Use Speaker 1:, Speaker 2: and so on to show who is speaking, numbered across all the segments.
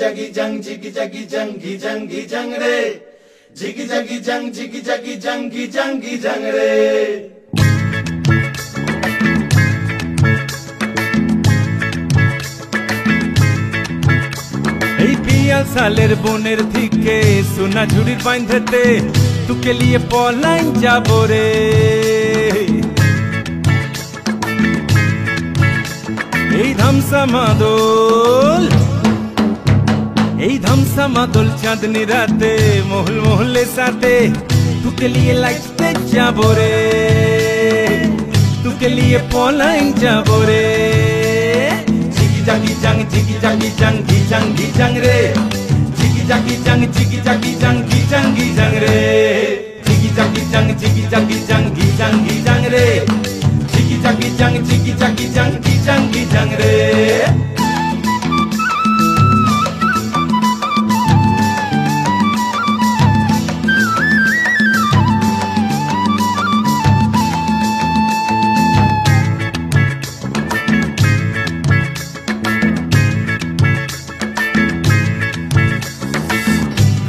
Speaker 1: jaggy jang jiggy jang re. Jiggy jang re.
Speaker 2: सालेर बोनेर दिके सोना झुड़िर बांधते तुके लिए पलाइन जाबो रे। এই ধামসা মাদল চাঁদনি রাতে মহল মহলে সাথে तुके लिए लाइटे जाबो रे। तुके लिए पलाइन जाबो रे। jiggy jang re. Jiggy jang re. Jiggy jang re. Jiggy jang re.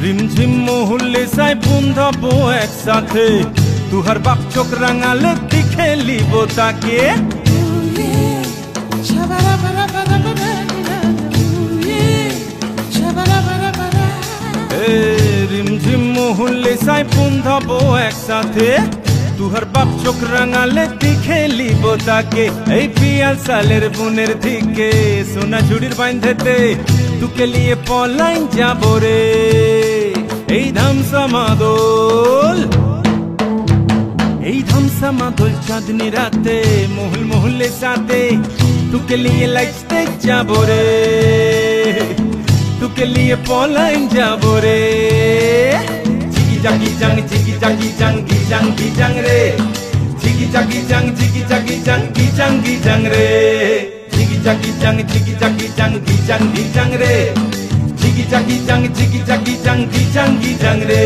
Speaker 2: रिमझिम मोहल्ले साय बंधाबो एकसाथे तुहार बाप चोख रांगाले दिखे लिबो ताके। रिमझिम मोहल्ले साय बंधाबो एकसाथे तुहार बाप चोख रांगाले दिखे लिबो ताके। এই পিয়াল সালের বুনের দিকে সোনা ঝুড়ির বাঁধতে तुके लिए पलाइन जाबो रे। এই ধামসা মাদল চাঁদনি রাতে মহল মহলে সাথে तुके लिए लाइटे जाबो रे। तुके लिए पलाइन जाबो रे। jiggy jang re. Jiggy jang re. Jiggy jang re. Jiggy jang re.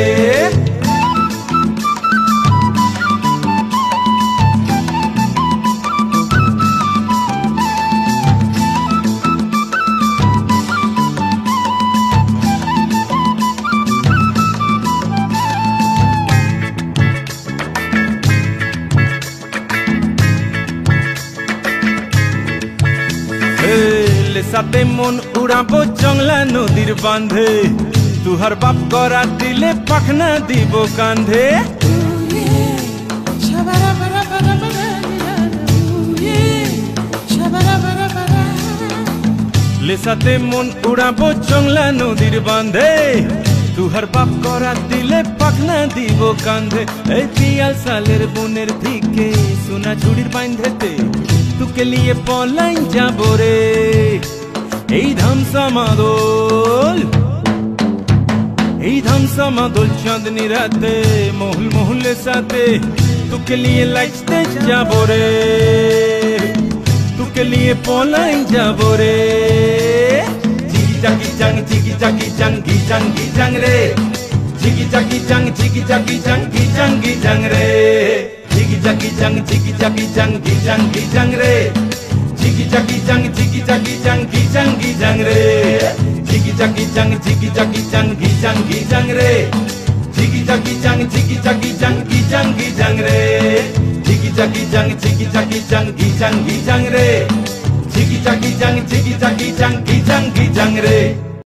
Speaker 2: সাথে মন উড়াবো জংলা নদীর বাঁধে তুহার বাপ করা দিলে পাখনা দিব কান্ধে। সাথে মন উড়াবো জংলা নদীর বাঁধে তুহার বাপ করা দিলে পাখনা দিব কান্ধে। এই পিয়াল সালের বনের দিকে সোনা ঝুড়ির বাঁধতে तुके लिए पलाइन जाबो रे। এই ধামসা মাদল চাঁদনি রাতে মহল মহলে সাথে तुके लिए लाइटे जाबो रे। तुके लिए पलाइन जाबो रे। jiggy jang re. Jiggy jang re. Jiggy jang re. Jiggy jang re. Jiggy jang re. Jiggy jang re. Jiggy jang re. Jiggy jang re.